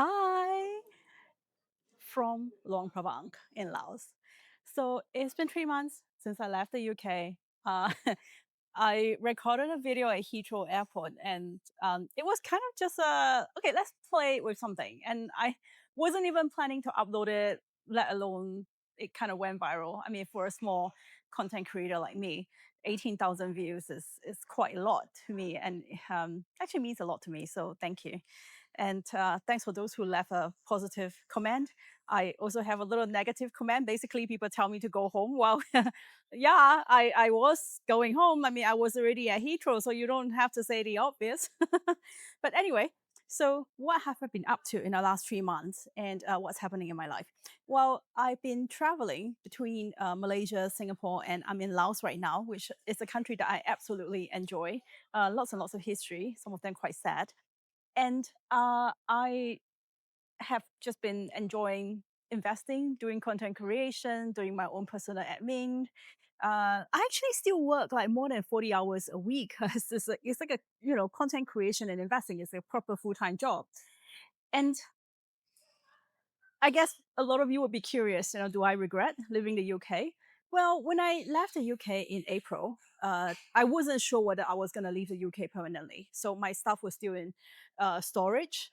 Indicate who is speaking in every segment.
Speaker 1: Hi from Luang Prabang in Laos. So it's been 3 months since I left the UK. Uh, I recorded a video at Heathrow Airport, and it was kind of just okay, let's play with something. And I wasn't even planning to upload it, let alone it kind of went viral. I mean, for a small content creator like me, 18,000 views is quite a lot to me, and actually means a lot to me. So thank you. And thanks for those who left a positive comment. I also have a little negative comment. Basically, people tell me to go home. Well, yeah, I was going home. I mean, I was already at Heathrow, so you don't have to say the obvious. But anyway, so what have I been up to in the last 3 months, and what's happening in my life? Well, I've been traveling between Malaysia, Singapore, and I'm in Laos right now, which is a country that I absolutely enjoy. Lots and lots of history, some of them quite sad. And I have just been enjoying investing, doing content creation, doing my own personal admin. I actually still work like more than 40 hours a week. It's like a, content creation and investing is a proper full-time job. And I guess a lot of you would be curious, do I regret leaving the UK? Well, when I left the UK in April, I wasn't sure whether I was going to leave the UK permanently. So my stuff was still in storage,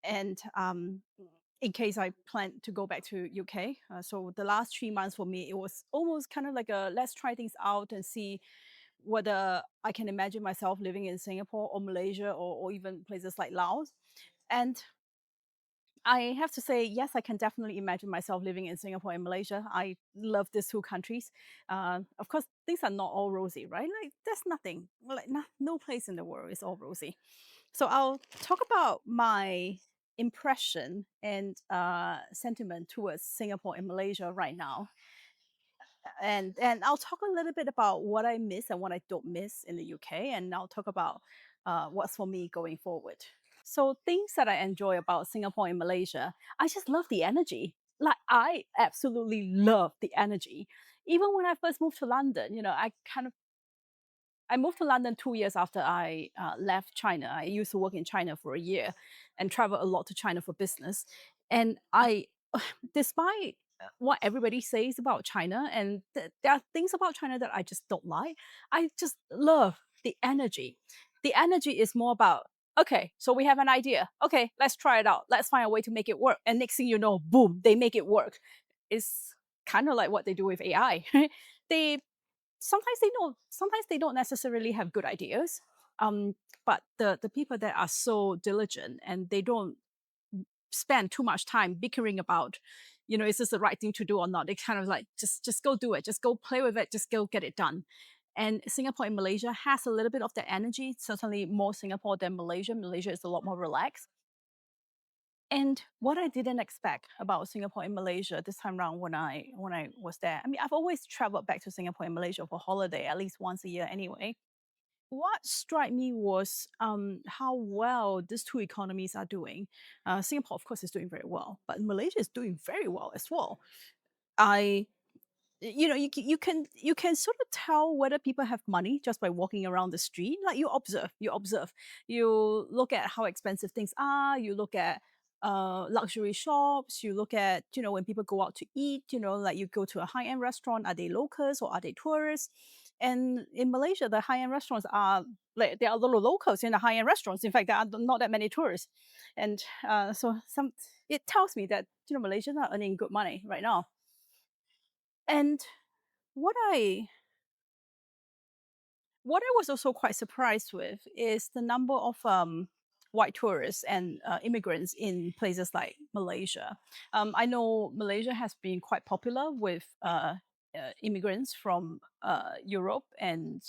Speaker 1: and in case I plan to go back to UK. So the last 3 months for me, it was almost kind of like a let's try things out and see whether I can imagine myself living in Singapore or Malaysia or even places like Laos. And I have to say, yes, I can definitely imagine myself living in Singapore and Malaysia. I love these two countries. Of course, things are not all rosy, right? Like, there's nothing, like, no place in the world is all rosy. So I'll talk about my impression and sentiment towards Singapore and Malaysia right now, and I'll talk a little bit about what I miss and what I don't miss in the UK, and I'll talk about what's for me going forward. So things that I enjoy about Singapore and Malaysia, I just love the energy. Like I absolutely love the energy. Even when I first moved to London, I moved to London 2 years after I left China. I used to work in China for a year and travel a lot to China for business. And despite what everybody says about China, and there are things about China that I just don't like, I just love the energy. The energy is more about, okay, so we have an idea. Okay, let's try it out. Let's find a way to make it work. And next thing you know, boom, they make it work. It's kind of like what they do with AI. they sometimes they don't necessarily have good ideas, but the people that are so diligent and they don't spend too much time bickering about, is this the right thing to do or not. They kind of like just go do it, just go play with it, just go get it done. And Singapore and Malaysia has a little bit of that energy, certainly more Singapore than Malaysia. Malaysia is a lot more relaxed. And what I didn't expect about Singapore and Malaysia this time around when I was there, I mean, I've always traveled back to Singapore and Malaysia for holiday at least once a year anyway. What struck me was how well these two economies are doing. Singapore, of course, is doing very well, but Malaysia is doing very well as well. I you can sort of tell whether people have money just by walking around the street. Like you look at how expensive things are, you look at luxury shops, you look at, when people go out to eat, like you go to a high-end restaurant, are they locals or are they tourists? And in Malaysia, the high-end restaurants are like there are a lot of locals in the high-end restaurants. In fact, there are not that many tourists. And so it tells me that, Malaysians are earning good money right now. And what I what I was also quite surprised with is the number of white tourists and immigrants in places like Malaysia. I know Malaysia has been quite popular with immigrants from Europe and,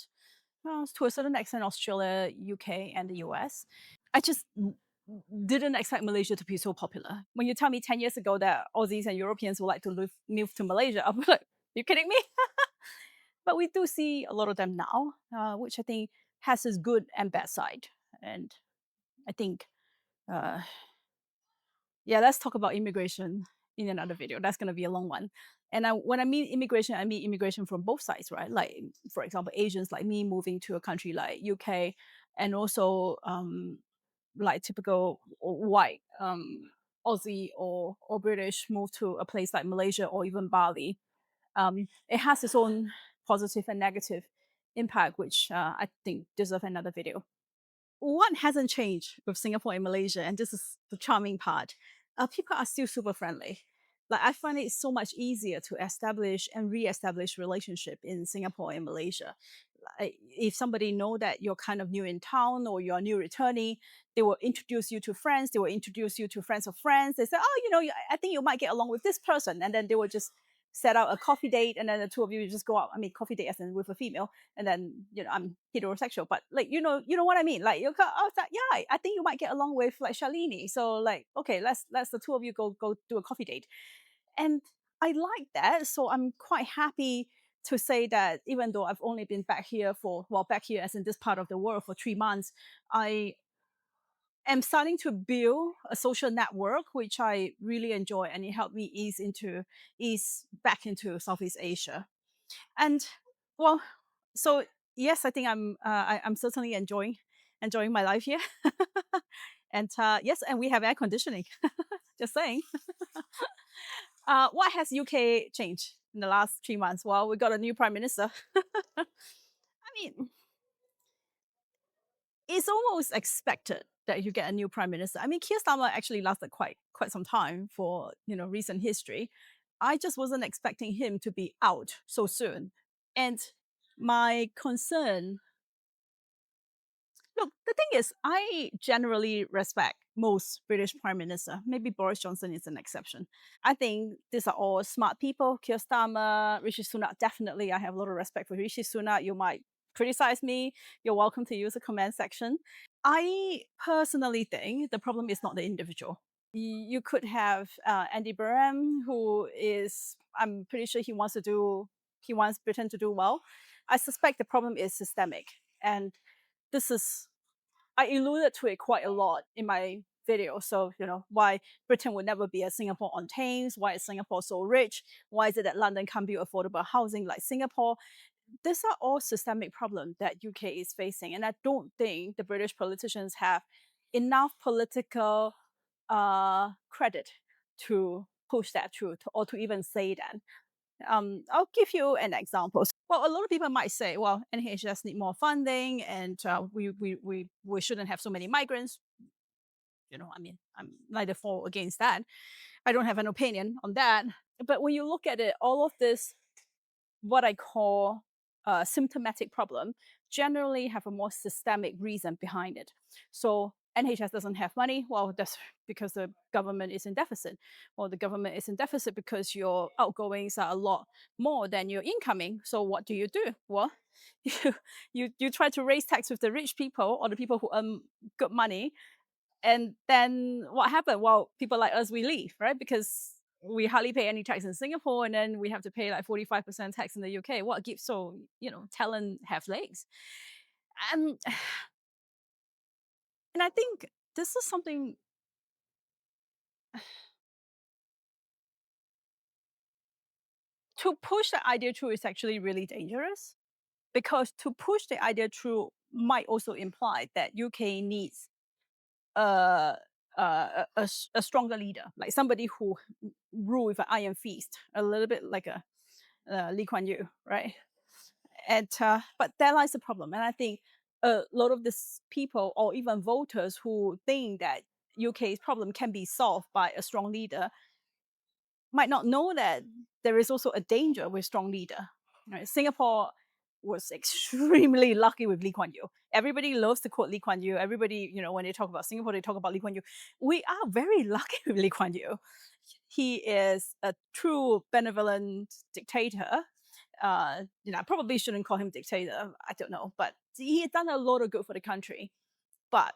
Speaker 1: to a certain extent, Australia, UK, and the US. I just didn't expect Malaysia to be so popular. When you tell me 10 years ago that Aussies and Europeans would like to move to Malaysia, I'm like, you kidding me? But we do see a lot of them now, which I think has its good and bad side. And I think, uh, yeah, let's talk about immigration in another video. That's going to be a long one. And when I mean immigration from both sides, right? Like, for example, Asians like me moving to a country like UK, and also like typical white Aussie or British move to a place like Malaysia or even Bali, it has its own positive and negative impact, which I think deserve another video. What hasn't changed with Singapore and Malaysia, and this is the charming part, people are still super friendly. Like I find it so much easier to establish and re-establish relationship in Singapore and Malaysia. Like, if somebody know that you're kind of new in town or you're a new returnee, they will introduce you to friends. They will introduce you to friends of friends. They say, oh, I think you might get along with this person, and then they will just set out a coffee date, and then the two of you just go out. I mean, coffee date as in with a female, and then I'm heterosexual, but like you know what I mean. Like I was like, yeah, I think you might get along with like Shalini. So like, okay, let's the two of you go do a coffee date, and I like that. So I'm quite happy to say that even though I've only been back here back here as in this part of the world for 3 months, I am starting to build a social network, which I really enjoy, and it helped me ease back into Southeast Asia. And well, so yes, I think I'm certainly enjoying my life here. And yes, and we have air conditioning. Just saying. What has UK changed in the last 3 months? Well, we got a new prime minister. I mean, it's almost expected that you get a new prime minister. I mean, Keir Starmer actually lasted quite some time for recent history. I just wasn't expecting him to be out so soon. And my concern, look, the thing is, I generally respect most British prime minister. Maybe Boris Johnson is an exception. I think these are all smart people. Keir Starmer, Rishi Sunak, definitely. I have a lot of respect for Rishi Sunak. You might criticize me. You're welcome to use the comment section. I personally think the problem is not the individual. You could have Andy Barham, who is, I'm pretty sure he wants Britain to do well. I suspect the problem is systemic. And this is, I alluded to it quite a lot in my video. So, why Britain would never be a Singapore on Thames, why is Singapore so rich, why is it that London can't build affordable housing like Singapore? These are all systemic problems that UK is facing. And I don't think the British politicians have enough political credit to push that through or to even say that. I'll give you an example. Well, a lot of people might say, well, NHS need more funding, and we shouldn't have so many migrants. I mean, I'm neither for or against that. I don't have an opinion on that. But when you look at it, all of this, what I call a symptomatic problem, generally have a more systemic reason behind it. So NHS doesn't have money. Well, that's because the government is in deficit. Well, the government is in deficit because your outgoings are a lot more than your incoming. So what do? Well, you try to raise tax with the rich people or the people who earn good money, and then what happened? Well, people like us, we leave, right? Because we hardly pay any tax in Singapore, and then we have to pay like 45% tax in the UK. What gives talent have legs? And and I think this is something to push the idea through is actually really dangerous, because to push the idea through might also imply that UK needs a a stronger leader, like somebody who rule with an iron fist, a little bit like a Lee Kuan Yew, right? And but there lies the problem, and I think a lot of these people or even voters who think that UK's problem can be solved by a strong leader might not know that there is also a danger with strong leader. Right? Singapore was extremely lucky with Lee Kuan Yew. Everybody loves to quote Lee Kuan Yew. Everybody, when they talk about Singapore, they talk about Lee Kuan Yew. We are very lucky with Lee Kuan Yew. He is a true benevolent dictator. I probably shouldn't call him dictator. I don't know, but he has done a lot of good for the country. But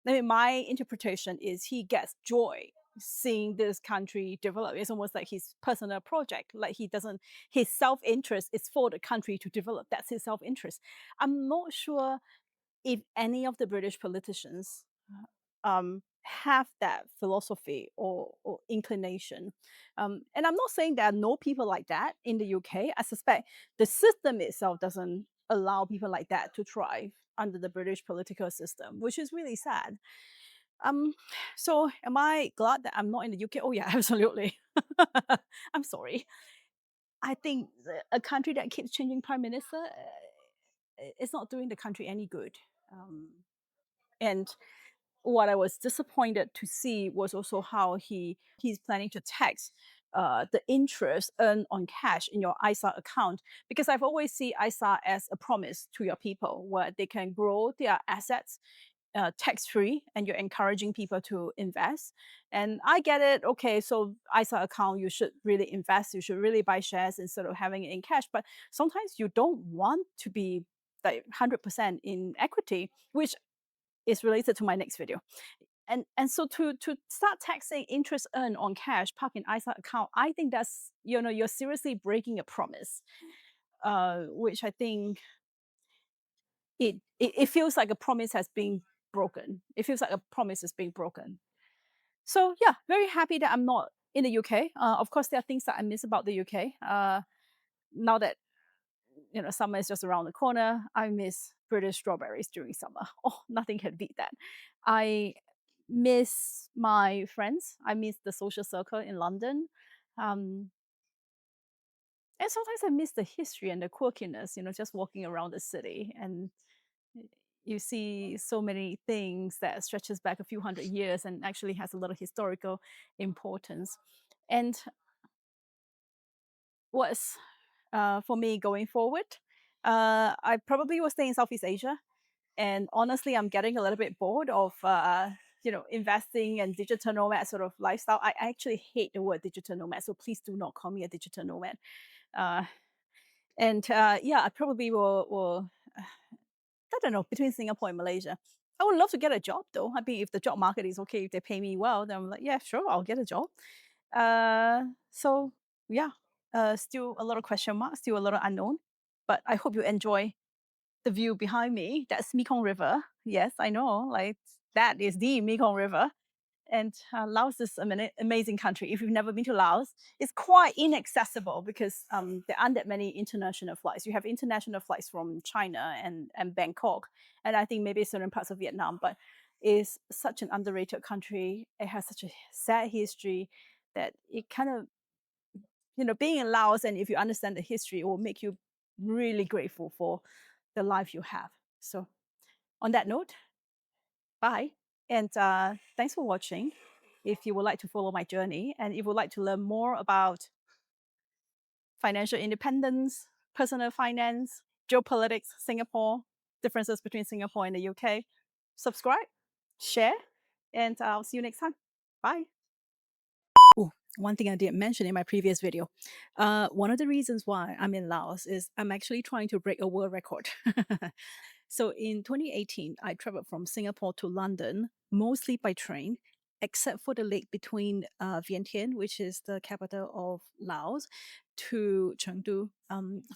Speaker 1: my interpretation is he gets joy seeing this country develop. It's almost like his personal project. Like his self-interest is for the country to develop. That's his self-interest. I'm not sure if any of the British politicians have that philosophy or inclination. And I'm not saying there are no people like that in the UK. I suspect the system itself doesn't allow people like that to thrive under the British political system, which is really sad. So am I glad that I'm not in the UK? Oh yeah, absolutely. I'm sorry. I think a country that keeps changing prime minister, it's not doing the country any good. And what I was disappointed to see was also how he's planning to tax the interest earned on cash in your ISA account. Because I've always seen ISA as a promise to your people where they can grow their assets tax free, and you're encouraging people to invest. And I get it. Okay, so ISA account, you should really invest. You should really buy shares instead of having it in cash. But sometimes you don't want to be like 100% in equity, which is related to my next video. And so to start taxing interest earned on cash parked in ISA account, I think that's, you're seriously breaking a promise, which I think it feels like a promise has been broken. It feels like a promise is being broken. So yeah, very happy that I'm not in the UK. Of course, there are things that I miss about the UK. Now that summer is just around the corner, I miss British strawberries during summer. Oh, nothing can beat that. I miss my friends. I miss the social circle in London. Um, and sometimes I miss the history and the quirkiness, just walking around the city. And you see so many things that stretches back a few hundred years and actually has a lot of historical importance. And what's for me going forward, I probably will stay in Southeast Asia. And honestly, I'm getting a little bit bored of investing and digital nomad sort of lifestyle. I actually hate the word digital nomad, so please do not call me a digital nomad. Uh, and yeah, I probably will I don't know, between Singapore and Malaysia. I would love to get a job though. I mean, if the job market is okay, if they pay me well, then I'm like, yeah, sure, I'll get a job. So yeah, still a lot of question marks, still a lot of unknown. But I hope you enjoy the view behind me. That's Mekong River. Yes, I know, like that is the Mekong River. And Laos is an amazing country. If you've never been to Laos, it's quite inaccessible because there aren't that many international flights. You have international flights from China and Bangkok, and I think maybe certain parts of Vietnam, but it's such an underrated country. It has such a sad history that it kind of, being in Laos, and if you understand the history, it will make you really grateful for the life you have. So on that note, bye. And thanks for watching. If you would like to follow my journey and if you would like to learn more about financial independence, personal finance, geopolitics, Singapore, differences between Singapore and the UK, subscribe, share, and I'll see you next time. Bye. Oh, one thing I didn't mention in my previous video. One of the reasons why I'm in Laos is I'm actually trying to break a world record. So in 2018, I traveled from Singapore to London, mostly by train, except for the leg between Vientiane, which is the capital of Laos, to Chengdu.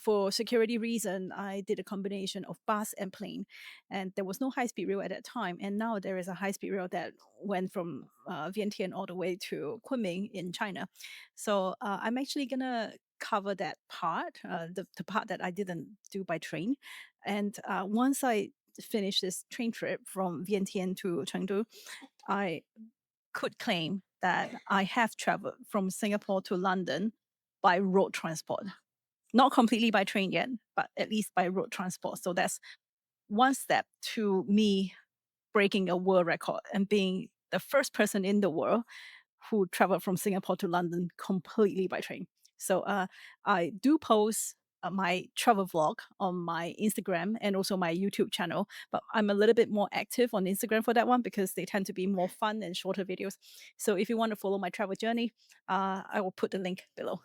Speaker 1: For security reason, I did a combination of bus and plane, and there was no high-speed rail at that time. And now there is a high-speed rail that went from Vientiane all the way to Kunming in China. So I'm actually gonna cover that part, the part that I didn't do by train. And once I finish this train trip from Vientiane to Chengdu, I could claim that I have traveled from Singapore to London by road transport. Not completely by train yet, but at least by road transport. So that's one step to me breaking a world record and being the first person in the world who traveled from Singapore to London completely by train. So I do post my travel vlog on my Instagram and also my YouTube channel, but I'm a little bit more active on Instagram for that one because they tend to be more fun and shorter videos. So if you want to follow my travel journey, I will put the link below.